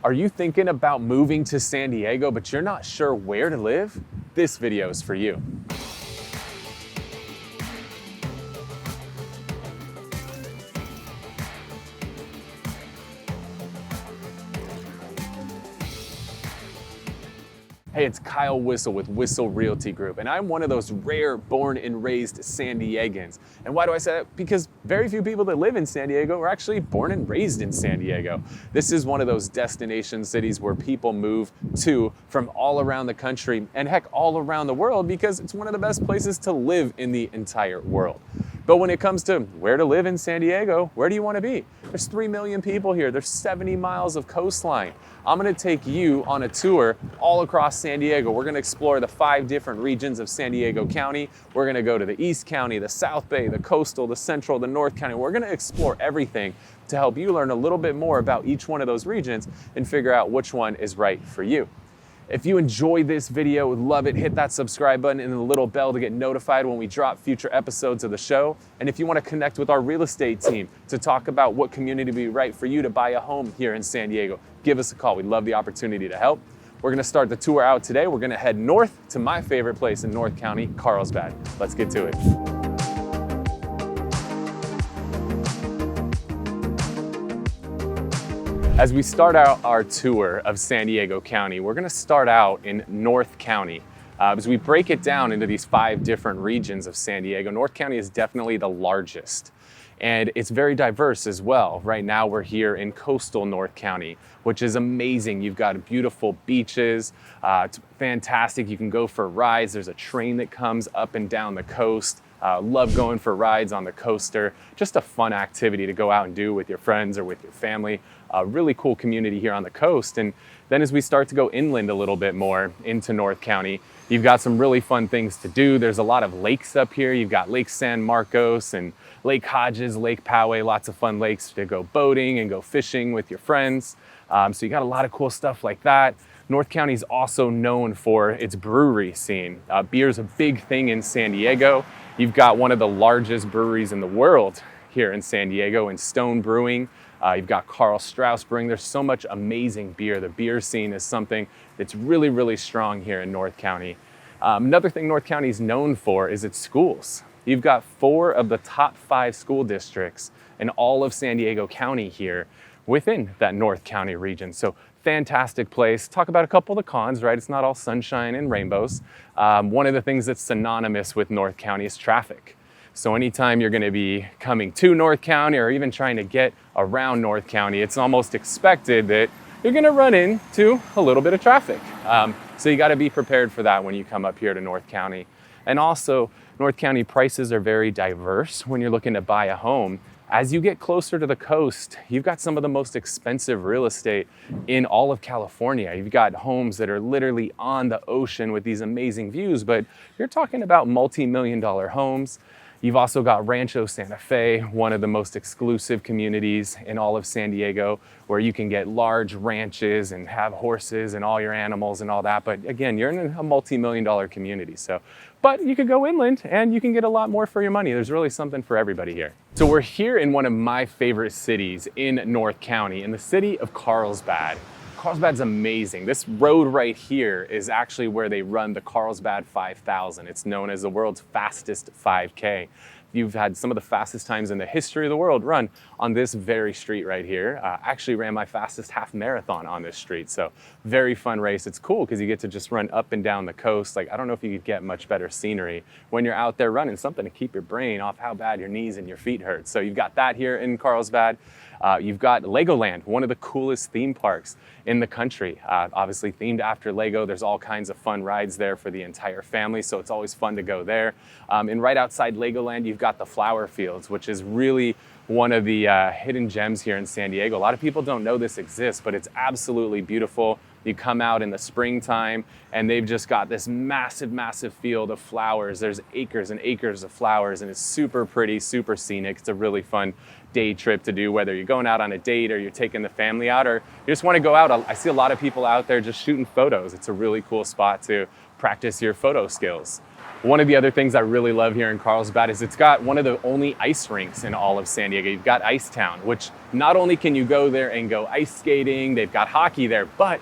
Are you thinking about moving to San Diego, but you're not sure where to live? This video is for you. Hey, it's Kyle Whistle with Whistle Realty Group, and I'm one of those rare born and raised San Diegans. And why do I say that? Because very few people that live in San Diego are actually born and raised in San Diego. This is one of those destination cities where people move to from all around the country and heck, all around the world, because it's one of the best places to live in the entire world. But when it comes to where to live in San Diego, where do you want to be? There's 3 million people here. There's 70 miles of coastline. I'm going to take you on a tour all across San Diego. We're going to explore the 5 different regions of San Diego County. We're going to go to the East County, the South Bay, the Coastal, the Central, the North County. We're going to explore everything to help you learn a little bit more about each one of those regions and figure out which one is right for you. If you enjoyed this video, would love it, hit that subscribe button and the little bell to get notified when we drop future episodes of the show. And if you want to connect with our real estate team to talk about what community would be right for you to buy a home here in San Diego, give us a call. We'd love the opportunity to help. We're going to start the tour out today. We're going to head north to my favorite place in North County, Carlsbad. Let's get to it. As we start out our tour of San Diego County, we're going to start out in North County. As we break it down into these 5 different regions of San Diego, North County is definitely the largest. And it's very diverse as well. Right now we're here in coastal North County, which is amazing. You've got beautiful beaches, it's fantastic. You can go for rides. There's a train that comes up and down the coast. Love going for rides on the coaster. Just a fun activity to go out and do with your friends or with your family. A really cool community here on the coast. And then as we start to go inland a little bit more into North County, you've got some really fun things to do. There's a lot of lakes up here. You've got Lake San Marcos and Lake Hodges, Lake Poway, lots of fun lakes to go boating and go fishing with your friends. So you got a lot of cool stuff like that. North County is also known for its brewery scene. Beer is a big thing in San Diego. You've got one of the largest breweries in the world here in San Diego in Stone Brewing. You've got Karl Strauss Brewing. There's so much amazing beer. The beer scene is something that's really, really strong here in North County. Another thing North County is known for is its schools. You've got 4 of the top 5 school districts in all of San Diego County here within that North County region. So fantastic place. Talk about a couple of the cons, right? It's not all sunshine and rainbows. One of the things that's synonymous with North County is traffic. So anytime you're going to be coming to North County or even trying to get around North County, it's almost expected that you're going to run into a little bit of traffic. So you got to be prepared for that when you come up here to North County. And also, North County prices are very diverse when you're looking to buy a home. As you get closer to the coast, you've got some of the most expensive real estate in all of California. You've got homes that are literally on the ocean with these amazing views, but you're talking about multi-million-dollar homes. You've also got Rancho Santa Fe, one of the most exclusive communities in all of San Diego, where you can get large ranches and have horses and all your animals and all that. But again, you're in a multi-million-dollar community. But you could go inland and you can get a lot more for your money. There's really something for everybody here. So we're here in one of my favorite cities in North County, in the city of Carlsbad. Carlsbad's amazing. This road right here is actually where they run the Carlsbad 5000. It's known as the world's fastest 5K. You've had some of the fastest times in the history of the world run on this very street right here. Actually ran my fastest half marathon on this street. So very fun race. It's cool because you get to just run up and down the coast. Like, I don't know if you could get much better scenery when you're out there running, something to keep your brain off how bad your knees and your feet hurt. So you've got that here in Carlsbad. You've got Legoland, one of the coolest theme parks in the country. Obviously themed after Lego. There's all kinds of fun rides there for the entire family, so it's always fun to go there. And right outside Legoland, you've got the flower fields, which is really one of the hidden gems here in San Diego. A lot of people don't know this exists, but it's absolutely beautiful. You come out in the springtime and they've just got this massive, massive field of flowers. There's acres and acres of flowers and it's super pretty, super scenic. It's a really fun day trip to do, whether you're going out on a date or you're taking the family out or you just want to go out. I see a lot of people out there just shooting photos. It's a really cool spot to practice your photo skills. One of the other things I really love here in Carlsbad is it's got one of the only ice rinks in all of San Diego. You've got Ice Town, which not only can you go there and go ice skating, they've got hockey there, but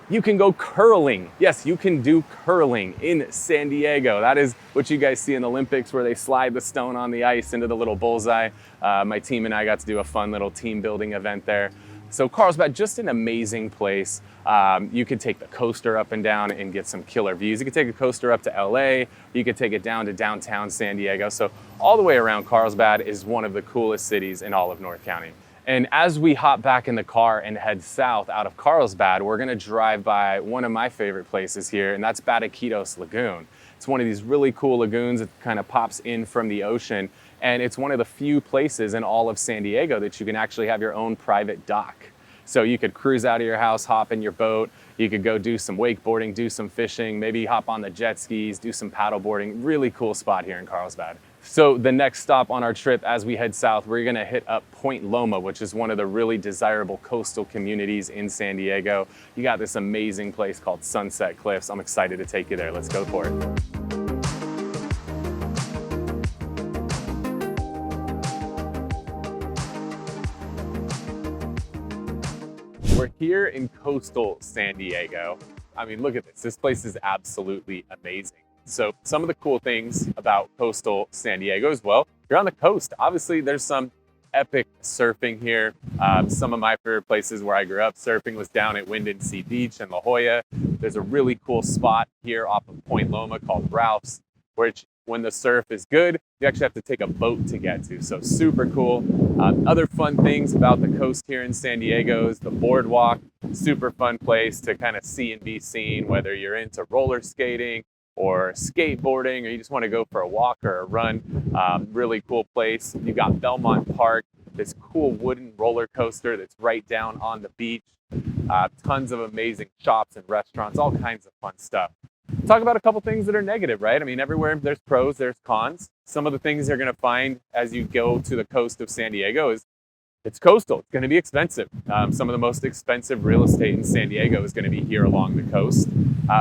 you can go curling. Yes, you can do curling in San Diego. That is what you guys see in the Olympics, where they slide the stone on the ice into the little bullseye. My team and I got to do a fun little team building event there. So Carlsbad, just an amazing place. You could take the coaster up and down and get some killer views. You could take a coaster up to LA. You could take it down to downtown San Diego. So all the way around, Carlsbad is one of the coolest cities in all of North County. And as we hop back in the car and head south out of Carlsbad, we're gonna drive by one of my favorite places here, and that's Bataquitos Lagoon. It's one of these really cool lagoons that kind of pops in from the ocean, and it's one of the few places in all of San Diego that you can actually have your own private dock. So you could cruise out of your house, hop in your boat, you could go do some wakeboarding, do some fishing, maybe hop on the jet skis, do some paddleboarding. Really cool spot here in Carlsbad. So the next stop on our trip as we head south, we're gonna hit up Point Loma, which is one of the really desirable coastal communities in San Diego. You got this amazing place called Sunset Cliffs. I'm excited to take you there. Let's go for it. We're here in coastal San Diego. I mean, look at this. This place is absolutely amazing. So some of the cool things about coastal San Diego as well, you're on the coast. Obviously, there's some epic surfing here. Some of my favorite places where I grew up surfing was down at Wind and Sea Beach in La Jolla. There's a really cool spot here off of Point Loma called Ralph's, which when the surf is good, you actually have to take a boat to get to. So super cool. Other fun things about the coast here in San Diego is the boardwalk. Super fun place to kind of see and be seen, whether you're into roller skating or skateboarding, or you just want to go for a walk or a run. Really cool place. You've got Belmont Park, this cool wooden roller coaster that's right down on the beach. Tons of amazing shops and restaurants, all kinds of fun stuff. Talk about a couple things that are negative, right? I mean, everywhere there's pros, there's cons. Some of the things you're going to find as you go to the coast of San Diego is it's coastal. It's going to be expensive. Some of the most expensive real estate in San Diego is going to be here along the coast.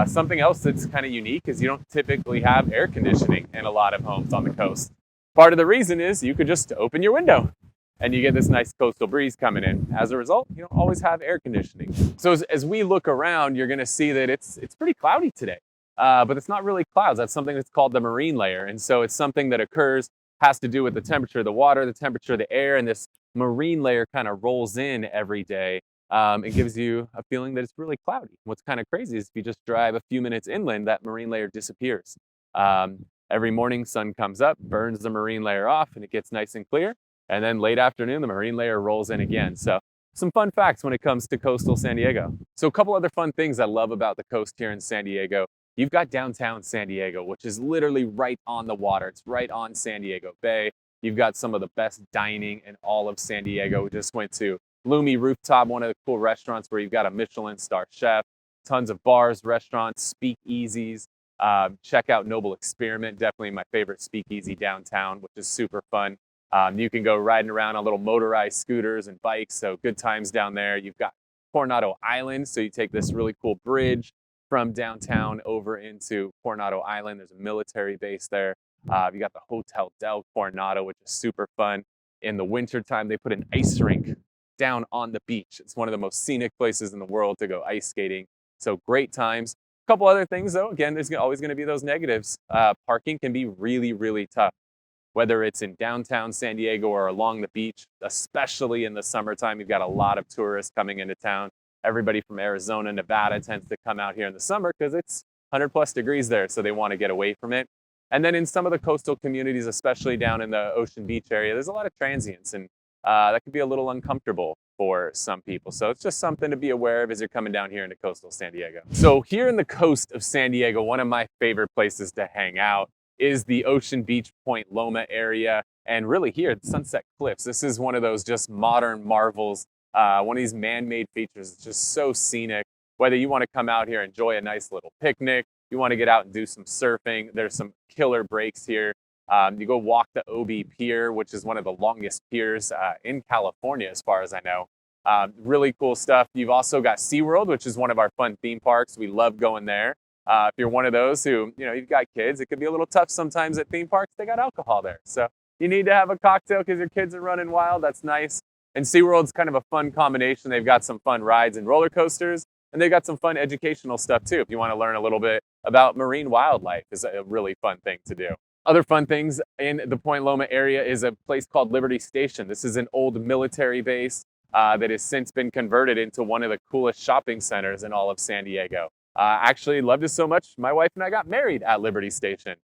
Something else that's kind of unique is you don't typically have air conditioning in a lot of homes on the coast. Part of the reason is you could just open your window and you get this nice coastal breeze coming in. As a result, you don't always have air conditioning. So as we look around, you're going to see that it's pretty cloudy today. But it's not really clouds. That's something that's called the marine layer. And so it's something that occurs, has to do with the temperature of the water, the temperature of the air, and this marine layer kind of rolls in every day. It gives you a feeling that it's really cloudy. What's kind of crazy is if you just drive a few minutes inland, that marine layer disappears. Every morning, sun comes up, burns the marine layer off, and it gets nice and clear. And then late afternoon, the marine layer rolls in again. So some fun facts when it comes to coastal San Diego. So a couple other fun things I love about the coast here in San Diego. You've got downtown San Diego, which is literally right on the water. It's right on San Diego Bay. You've got some of the best dining in all of San Diego. We just went to Loomy Rooftop, one of the cool restaurants where you've got a Michelin star chef, tons of bars, restaurants, speakeasies. Check out Noble Experiment, definitely my favorite speakeasy downtown, which is super fun. You can go riding around on little motorized scooters and bikes, so good times down there. You've got Coronado Island, so you take this really cool bridge from downtown over into Coronado Island. There's a military base there. You got the Hotel del Coronado, which is super fun. In the wintertime, they put an ice rink down on the beach. It's one of the most scenic places in the world to go ice skating. So great times. A couple other things though, again, there's always gonna be those negatives. Parking can be really, really tough, whether it's in downtown San Diego or along the beach, especially in the summertime. You've got a lot of tourists coming into town. Everybody from Arizona, Nevada tends to come out here in the summer because it's 100 plus degrees there, so they want to get away from it. And then in some of the coastal communities, especially down in the Ocean Beach area, there's a lot of transients, and that could be a little uncomfortable for some people. So it's just something to be aware of as you're coming down here into coastal San Diego. So here in the coast of San Diego, one of my favorite places to hang out is the Ocean Beach, Point Loma area. And really here, the Sunset Cliffs. This is one of those just modern marvels. One of these man-made features. It's just so scenic. Whether you want to come out here, enjoy a nice little picnic, you want to get out and do some surfing, there's some killer breaks here. You go walk the OB Pier, which is one of the longest piers in California, as far as I know. Really cool stuff. You've also got SeaWorld, which is one of our fun theme parks. We love going there. If you're one of those who, you've got kids, it could be a little tough sometimes at theme parks. They got alcohol there. So you need to have a cocktail because your kids are running wild. That's nice. And SeaWorld's kind of a fun combination. They've got some fun rides and roller coasters, and they've got some fun educational stuff too. If you want to learn a little bit about marine wildlife, is a really fun thing to do. Other fun things in the Point Loma area is a place called Liberty Station. This is an old military base that has since been converted into one of the coolest shopping centers in all of San Diego. Actually loved it so much, my wife and I got married at Liberty Station.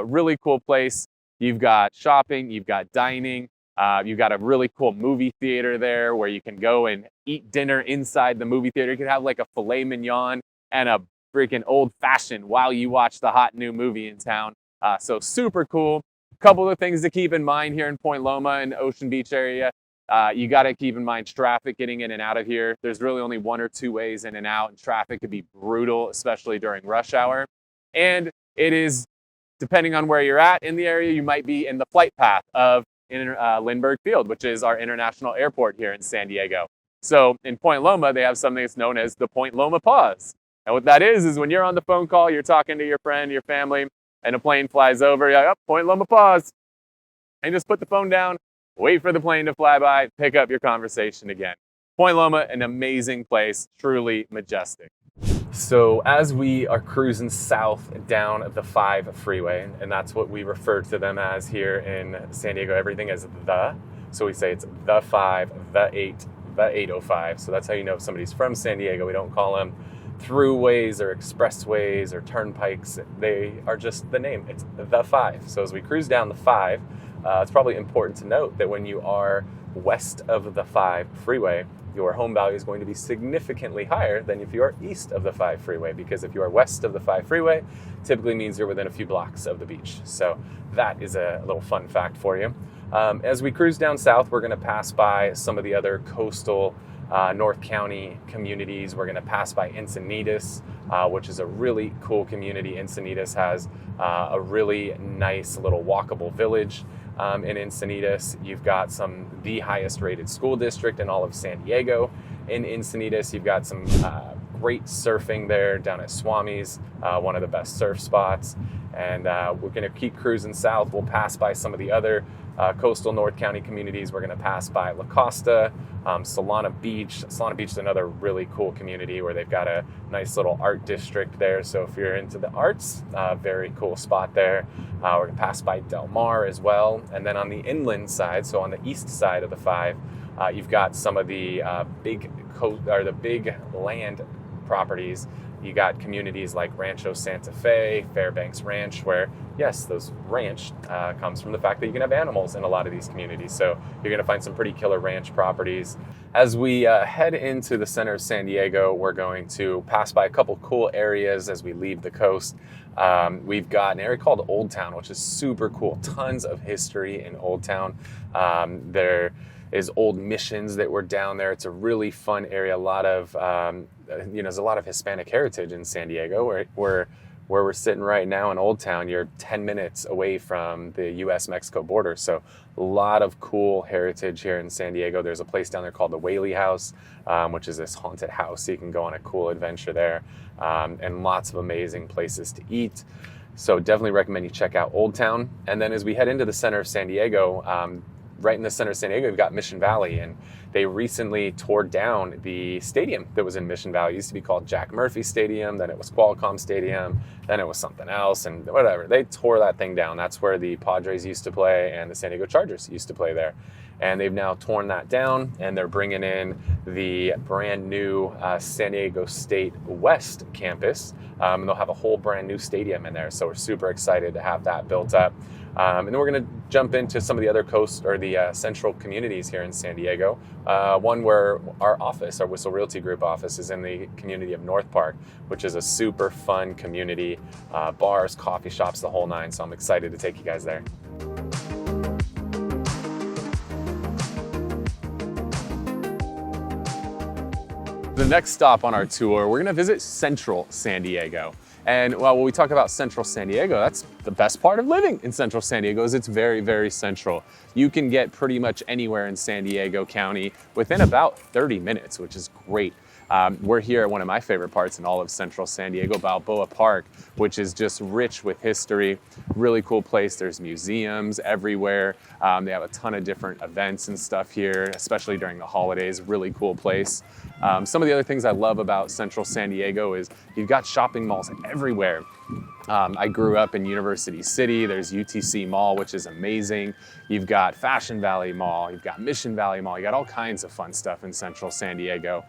Really cool place. You've got shopping, you've got dining, you've got a really cool movie theater there where you can go and eat dinner inside the movie theater. You can have like a filet mignon and a freaking old fashioned while you watch the hot new movie in town. So super cool. Couple of things to keep in mind here in Point Loma and Ocean Beach area. You got to keep in mind traffic getting in and out of here. There's really only one or two ways in and out, and traffic could be brutal, especially during rush hour. And it is, depending on where you're at in the area, you might be in the flight path of Lindbergh Field, which is our international airport here in San Diego. So in Point Loma, they have something that's known as the Point Loma pause. And what that is when you're on the phone call, you're talking to your friend, your family, and a plane flies over, you're like, oh, Point Loma pause. And just put the phone down, wait for the plane to fly by, pick up your conversation again. Point Loma, an amazing place, truly majestic. So as we are cruising south down the 5 freeway, and that's what we refer to them as here in San Diego, everything is the. So we say it's the 5, the 8, the 805. So that's how you know if somebody's from San Diego. We don't call them throughways or expressways or turnpikes. They are just the name. It's the 5. So as we cruise down the 5, it's probably important to note that when you are west of the 5 freeway, your home value is going to be significantly higher than if you are east of the 5 freeway, because if you are west of the 5 freeway, typically means you're within a few blocks of the beach. So that is a little fun fact for you. As we cruise down south, we're going to pass by some of the other coastal North County communities. We're going to pass by Encinitas, which is a really cool community. Encinitas has a really nice little walkable village. In Encinitas, you've got the highest rated school district in all of San Diego. In Encinitas, you've got some great surfing there down at Swami's, one of the best surf spots. And we're going to keep cruising south. We'll pass by some of the other coastal North County communities. We're going to pass by La Costa, Solana Beach. Solana Beach is another really cool community where they've got a nice little art district there. So if you're into the arts, very cool spot there. We're going to pass by Del Mar as well. And then on the inland side, so on the east side of the 5, you've got some of the big land properties. You got communities like Rancho Santa Fe, Fairbanks Ranch, where, yes, those ranch comes from the fact that you can have animals in a lot of these communities. So you're going to find some pretty killer ranch properties. As we head into the center of San Diego, we're going to pass by a couple cool areas as we leave the coast. We've got an area called Old Town, which is super cool. Tons of history in Old Town. There is old missions that were down there. It's a really fun area. There's a lot of Hispanic heritage in San Diego, where we're sitting right now in Old Town. You're 10 minutes away from the U.S.-Mexico border. So a lot of cool heritage here in San Diego. There's a place down there called the Whaley House, which is this haunted house. So you can go on a cool adventure there, and lots of amazing places to eat. So definitely recommend you check out Old Town. And then as we head into the center of San Diego, right in the center of San Diego, we've got Mission Valley, and they recently tore down the stadium that was in Mission Valley. It used to be called Jack Murphy Stadium, then it was Qualcomm Stadium, then it was something else, and whatever. They tore that thing down. That's where the Padres used to play and the San Diego Chargers used to play there. And they've now torn that down, and they're bringing in the brand new San Diego State West campus, and they'll have a whole brand new stadium in there. So we're super excited to have that built up. And then we're going to jump into some of the other coast or the central communities here in San Diego. One where our Whistle Realty Group office, is in the community of North Park, which is a super fun community, bars, coffee shops, the whole nine. So I'm excited to take you guys there. The next stop on our tour, we're going to visit Central San Diego. And when we talk about Central San Diego, that's the best part of living in Central San Diego, is it's very, very central. You can get pretty much anywhere in San Diego County within about 30 minutes, which is great. We're here at one of my favorite parts in all of central San Diego, Balboa Park, which is just rich with history. Really cool place. There's museums everywhere. They have a ton of different events and stuff here, especially during the holidays. Really cool place. Some of the other things I love about central San Diego is you've got shopping malls everywhere. I grew up in University City. There's UTC Mall, which is amazing. You've got Fashion Valley Mall. You've got Mission Valley Mall. You got all kinds of fun stuff in central San Diego.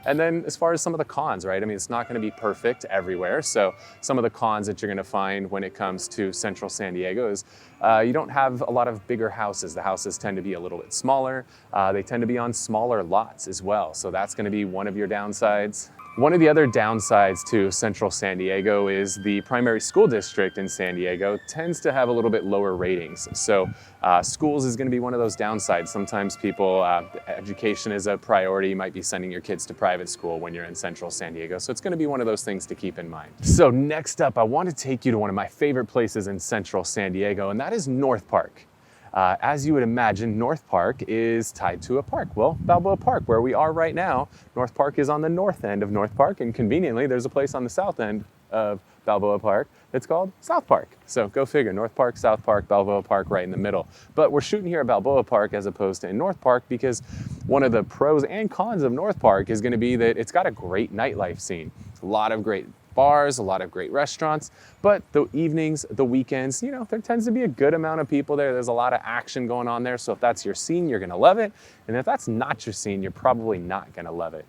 And then as far as some of the cons, right? I mean, it's not going to be perfect everywhere. So some of the cons that you're going to find when it comes to central San Diego is you don't have a lot of bigger houses. The houses tend to be a little bit smaller. They tend to be on smaller lots as well. So that's going to be one of your downsides. One of the other downsides to central San Diego is the primary school district in San Diego tends to have a little bit lower ratings. So schools is going to be one of those downsides. Sometimes people, education is a priority. You might be sending your kids to private school when you're in central San Diego. So it's going to be one of those things to keep in mind. So next up, I want to take you to one of my favorite places in central San Diego, and that is North Park. As you would imagine, North Park is tied to a park. Well, Balboa Park, where we are right now, North Park is on the north end of North Park, and conveniently, there's a place on the south end of Balboa Park that's called South Park. So go figure, North Park, South Park, Balboa Park right in the middle. But we're shooting here at Balboa Park as opposed to in North Park because one of the pros and cons of North Park is going to be that it's got a great nightlife scene. A lot of great bars, a lot of great restaurants, but the evenings, the weekends, you know, there tends to be a good amount of people there. There's a lot of action going on there. So if that's your scene, you're gonna love it. And if that's not your scene, you're probably not gonna love it.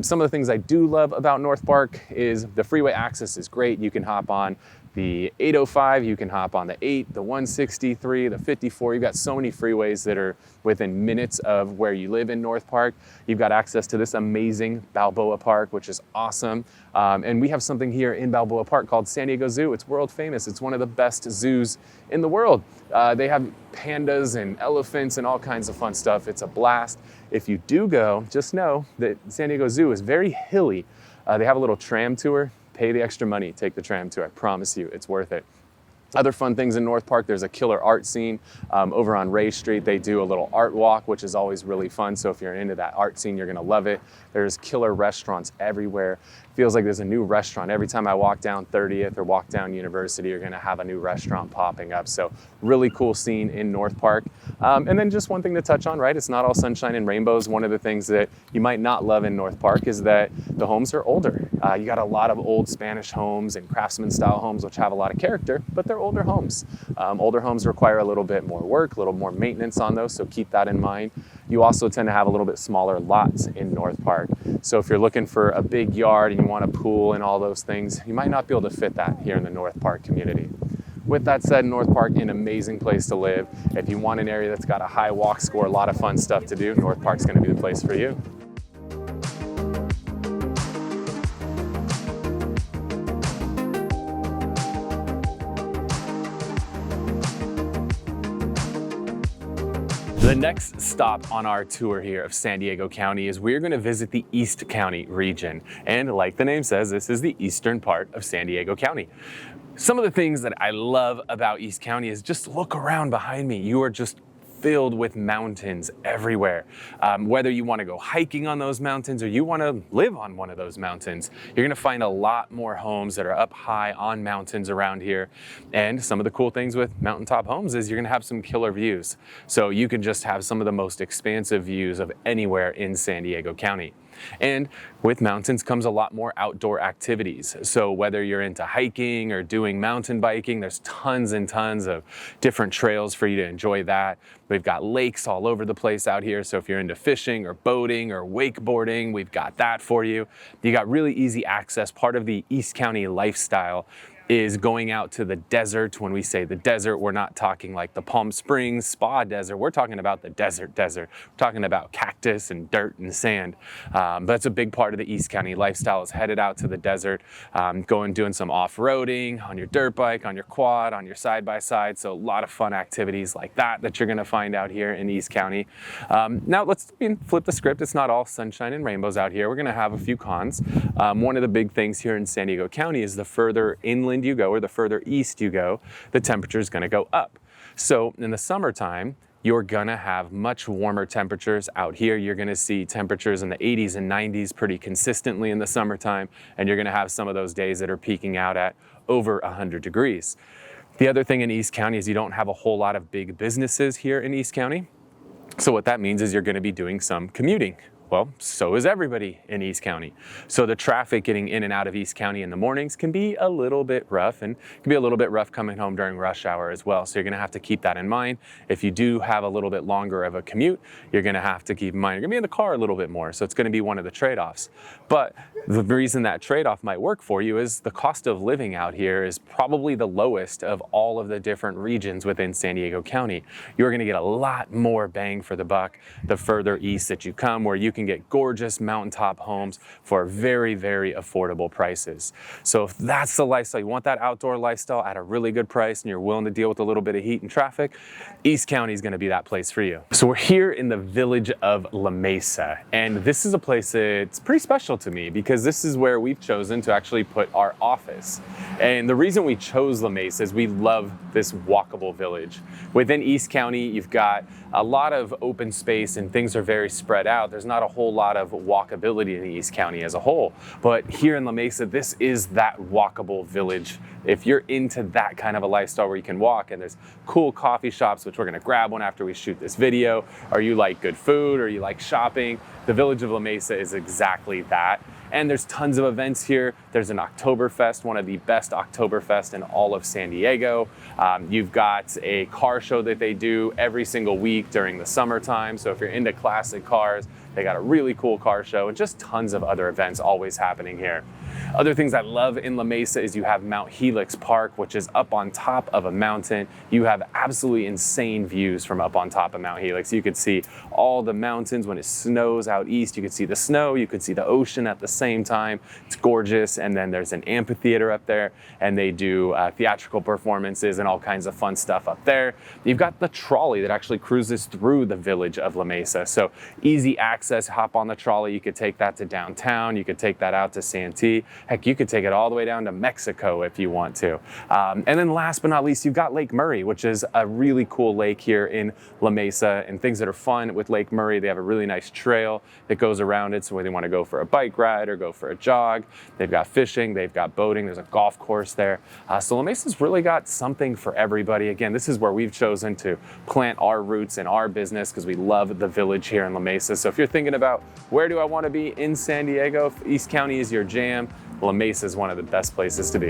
Some of the things I do love about North Park is the freeway access is great. You can hop on the 805, you can hop on the 8, the 163, the 54. You've got so many freeways that are within minutes of where you live in North Park. You've got access to this amazing Balboa Park, which is awesome. And we have something here in Balboa Park called San Diego Zoo. It's world famous. It's one of the best zoos in the world. They have pandas and elephants and all kinds of fun stuff. It's a blast. If you do go, just know that San Diego Zoo is very hilly. They have a little tram tour. Pay the extra money, take the tram tour. I promise you, it's worth it. Other fun things in North Park, there's a killer art scene. Over on Ray Street, they do a little art walk, which is always really fun. So if you're into that art scene, you're gonna love it. There's killer restaurants everywhere. Feels like there's a new restaurant. Every time I walk down 30th or walk down University, you're gonna have a new restaurant popping up. So really cool scene in North Park. And then just one thing to touch on, right? It's not all sunshine and rainbows. One of the things that you might not love in North Park is that the homes are older. You got a lot of old Spanish homes and craftsman style homes, which have a lot of character, but they're older homes. Older homes require a little bit more work, a little more maintenance on those, so keep that in mind. You also tend to have a little bit smaller lots in North Park. So if you're looking for a big yard and you want a pool and all those things, you might not be able to fit that here in the North Park community. With that said, North Park, an amazing place to live. If you want an area that's got a high walk score, a lot of fun stuff to do, North Park's gonna be the place for you. The next stop on our tour here of San Diego County is we're going to visit the East County region. And like the name says, this is the eastern part of San Diego County. Some of the things that I love about East County is just look around behind me. You are just filled with mountains everywhere. Whether you want to go hiking on those mountains or you want to live on one of those mountains, you're going to find a lot more homes that are up high on mountains around here. And some of the cool things with mountaintop homes is you're going to have some killer views. So you can just have some of the most expansive views of anywhere in San Diego County. And with mountains comes a lot more outdoor activities. So whether you're into hiking or doing mountain biking, there's tons and tons of different trails for you to enjoy that. We've got lakes all over the place out here. So if you're into fishing or boating or wakeboarding, we've got that for you. You got really easy access. Part of the East County lifestyle is going out to the desert. When we say the desert, we're not talking like the Palm Springs spa desert. We're talking about the desert. We're talking about cactus and dirt and sand. But that's a big part of the East County lifestyle is headed out to the desert, going doing some off-roading on your dirt bike, on your quad, on your side-by-side. So a lot of fun activities like that you're gonna find out here in East County. Now let's flip the script. It's not all sunshine and rainbows out here. We're gonna have a few cons. One of the big things here in San Diego County is the further inland you go or the further east you go, the temperature is going to go up. So in the summertime, you're gonna have much warmer temperatures out here. You're gonna see temperatures in the 80s and 90s pretty consistently in the summertime, and you're gonna have some of those days that are peaking out at over 100 degrees. The other thing in East County is you don't have a whole lot of big businesses here in East County. So what that means is you're gonna be doing some commuting. Well, so is everybody in East County. So the traffic getting in and out of East County in the mornings can be a little bit rough, and it can be a little bit rough coming home during rush hour as well. So you're gonna have to keep that in mind. If you do have a little bit longer of a commute, you're gonna have to keep in mind, you're gonna be in the car a little bit more. So it's gonna be one of the trade-offs. But the reason that trade-off might work for you is the cost of living out here is probably the lowest of all of the different regions within San Diego County. You're gonna get a lot more bang for the buck the further east that you come, where you can get gorgeous mountaintop homes for very, very affordable prices. So if that's the lifestyle, you want that outdoor lifestyle at a really good price and you're willing to deal with a little bit of heat and traffic, East County is gonna be that place for you. So we're here in the village of La Mesa, and this is a place that's pretty special to me because this is where we've chosen to actually put our office. And the reason we chose La Mesa is we love this walkable village. Within East County, you've got a lot of open space and things are very spread out. There's not a whole lot of walkability in East County as a whole. But here in La Mesa, this is that walkable village. If you're into that kind of a lifestyle where you can walk and there's cool coffee shops, which we're gonna grab one after we shoot this video, or you like good food, or you like shopping, the village of La Mesa is exactly that. And there's tons of events here. There's an Oktoberfest, one of the best Oktoberfest in all of San Diego. You've got a car show that they do every single week during the summertime. So if you're into classic cars, they got a really cool car show and just tons of other events always happening here. Other things I love in La Mesa is you have Mount Helix Park, which is up on top of a mountain. You have absolutely insane views from up on top of Mount Helix. You could see all the mountains when it snows out east. You could see the snow, you could see the ocean at the same time. It's gorgeous. And then there's an amphitheater up there, and they do theatrical performances and all kinds of fun stuff up there. You've got the trolley that actually cruises through the village of La Mesa. So easy access, hop on the trolley. You could take that to downtown. You could take that out to Santee. Heck, you could take it all the way down to Mexico if you want to. And then last but not least, you've got Lake Murray, which is a really cool lake here in La Mesa. And things that are fun with Lake Murray, they have a really nice trail that goes around it. So whether you want to go for a bike ride or go for a jog, they've got fishing, they've got boating, there's a golf course there. So La Mesa's really got something for everybody. Again, this is where we've chosen to plant our roots in our business because we love the village here in La Mesa. So if you're thinking about where do I want to be in San Diego, if East County is your jam, La Mesa is one of the best places to be.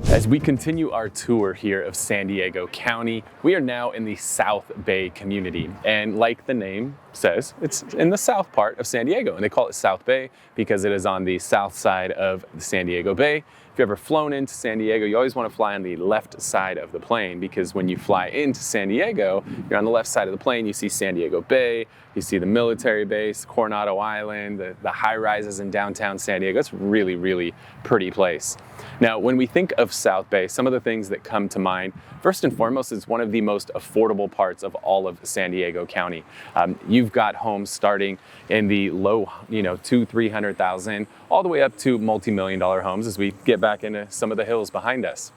As we continue our tour here of San Diego County, we are now in the South Bay community. And like the name says, it's in the south part of San Diego. And they call it South Bay because it is on the south side of the San Diego Bay. If you've ever flown into San Diego, you always want to fly on the left side of the plane because when you fly into San Diego, you're on the left side of the plane, you see San Diego Bay, you see the military base, Coronado Island, the high rises in downtown San Diego. It's a really, really pretty place. Now, when we think of South Bay, some of the things that come to mind, first and foremost, is one of the most affordable parts of all of San Diego County. You've got homes starting in the low, $200,000-300,000, all the way up to multi-million-dollar homes as we get back into some of the hills behind us.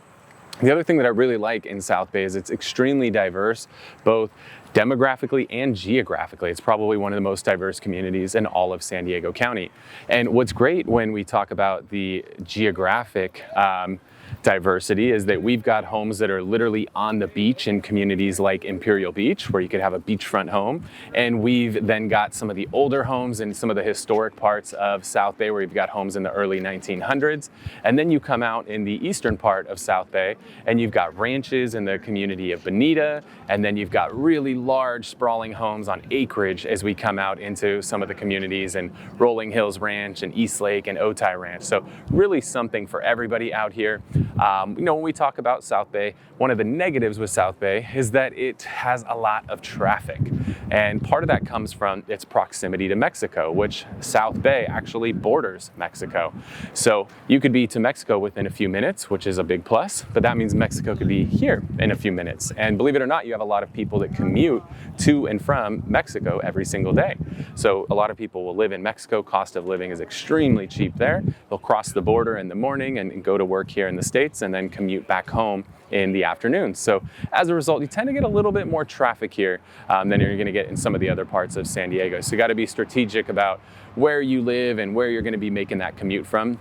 The other thing that I really like in South Bay is it's extremely diverse, both demographically and geographically. It's probably one of the most diverse communities in all of San Diego County. And what's great when we talk about the geographic diversity is that we've got homes that are literally on the beach in communities like Imperial Beach, where you could have a beachfront home. And we've then got some of the older homes in some of the historic parts of South Bay, where you've got homes in the early 1900s. And then you come out in the eastern part of South Bay, and you've got ranches in the community of Bonita, and then you've got really large sprawling homes on acreage as we come out into some of the communities in Rolling Hills Ranch and East Lake and Otay Ranch. So really something for everybody out here. When we talk about South Bay, one of the negatives with South Bay is that it has a lot of traffic. And part of that comes from its proximity to Mexico, which South Bay actually borders Mexico. So you could be to Mexico within a few minutes, which is a big plus, but that means Mexico could be here in a few minutes. And believe it or not, you have a lot of people that commute to and from Mexico every single day. So a lot of people will live in Mexico. Cost of living is extremely cheap there. They'll cross the border in the morning and go to work here in the States and then commute back home in the afternoon. So as a result, you tend to get a little bit more traffic here than you're going to get in some of the other parts of San Diego. So you got to be strategic about where you live and where you're going to be making that commute from.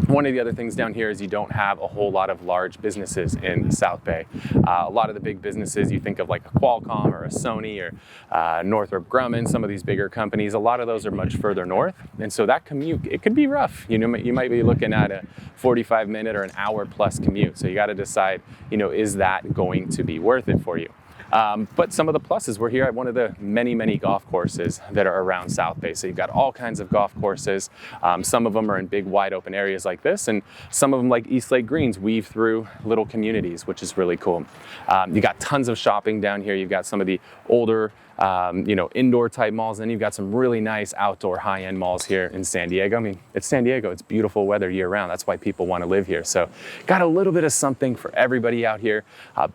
One of the other things down here is you don't have a whole lot of large businesses in South Bay. A lot of the big businesses, you think of like a Qualcomm or a Sony or Northrop Grumman, some of these bigger companies, a lot of those are much further north. And so that commute, it could be rough. You might be looking at a 45-minute or an hour plus commute. So you got to decide, is that going to be worth it for you? But some of the pluses, we're here at one of the many golf courses that are around South Bay. So you've got all kinds of golf courses. Some of them are in big wide open areas like this, and some of them, like East Lake Greens, weave through little communities, which is really cool. You got tons of shopping down here. You've got some of the older indoor type malls, and then you've got some really nice outdoor high-end malls here in San Diego. I mean, it's San Diego, it's beautiful weather year round. That's why people want to live here. So got a little bit of something for everybody out here.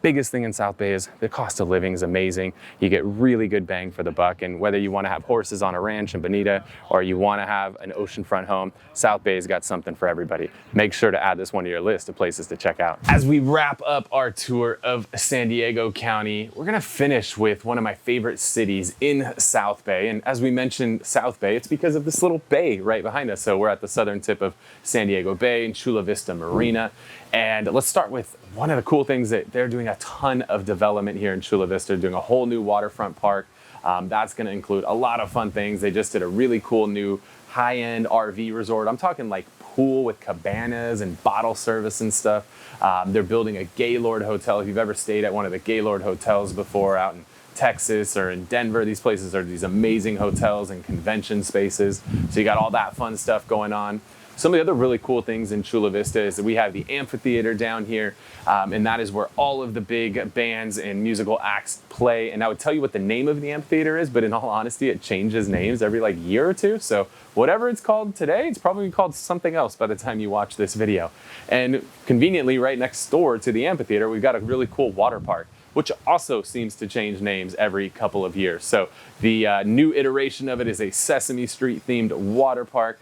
Biggest thing in South Bay is the cost of living is amazing. You get really good bang for the buck, and whether you want to have horses on a ranch in Bonita or you want to have an oceanfront home, South Bay's got something for everybody. Make sure to add this one to your list of places to check out. As we wrap up our tour of San Diego County, we're gonna finish with one of my favorite cities in South Bay. And as we mentioned South Bay, it's because of this little bay right behind us. So we're at the southern tip of San Diego Bay in Chula Vista Marina. And let's start with one of the cool things that they're doing a ton of development here in Chula Vista, doing a whole new waterfront park. That's gonna include a lot of fun things. They just did a really cool new high-end RV resort. I'm talking like pool with cabanas and bottle service and stuff. They're building a Gaylord hotel. If you've ever stayed at one of the Gaylord hotels before out in Texas or in Denver, these places are these amazing hotels and convention spaces. So you got all that fun stuff going on. Some of the other really cool things in Chula Vista is that we have the amphitheater down here, and that is where all of the big bands and musical acts play. And I would tell you what the name of the amphitheater is, but in all honesty, it changes names every year or two. So whatever it's called today, it's probably called something else by the time you watch this video. And conveniently, right next door to the amphitheater, we've got a really cool water park, which also seems to change names every couple of years. So the new iteration of it is a Sesame Street themed water park.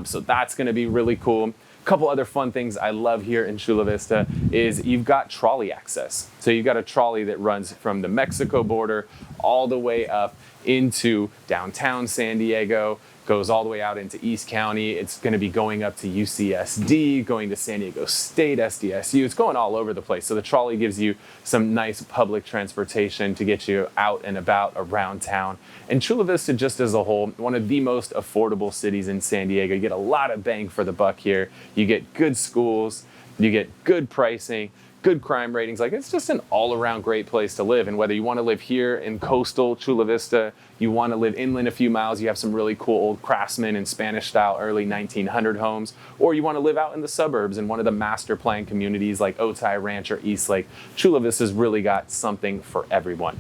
So that's gonna be really cool. A couple other fun things I love here in Chula Vista is you've got trolley access. So you've got a trolley that runs from the Mexico border all the way up into downtown San Diego, goes all the way out into East County. It's going to be going up to UCSD, going to San Diego State, SDSU. It's going all over the place. So the trolley gives you some nice public transportation to get you out and about around town. And Chula Vista, just as a whole, one of the most affordable cities in San Diego. You get a lot of bang for the buck here. You get good schools, you get good pricing, good crime ratings. It's just an all-around great place to live. And whether you want to live here in coastal Chula Vista, you want to live inland a few miles, you have some really cool old Craftsman and Spanish-style early 1900 homes, or you want to live out in the suburbs in one of the master plan communities like Otay Ranch or East Lake, Chula Vista's really got something for everyone.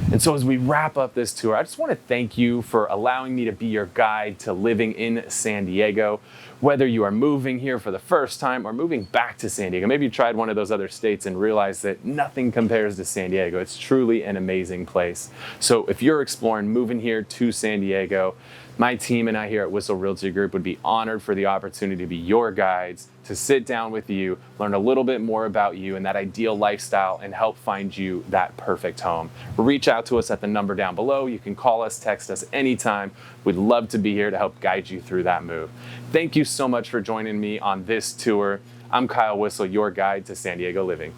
And so as we wrap up this tour, I just want to thank you for allowing me to be your guide to living in San Diego. Whether you are moving here for the first time or moving back to San Diego, maybe you tried one of those other states and realized that nothing compares to San Diego. It's truly an amazing place. So if you're exploring moving here to San Diego, my team and I here at Whistle Realty Group would be honored for the opportunity to be your guides, to sit down with you, learn a little bit more about you and that ideal lifestyle, and help find you that perfect home. Reach out to us at the number down below. You can call us, text us anytime. We'd love to be here to help guide you through that move. Thank you so much for joining me on this tour. I'm Kyle Whistle, your guide to San Diego living.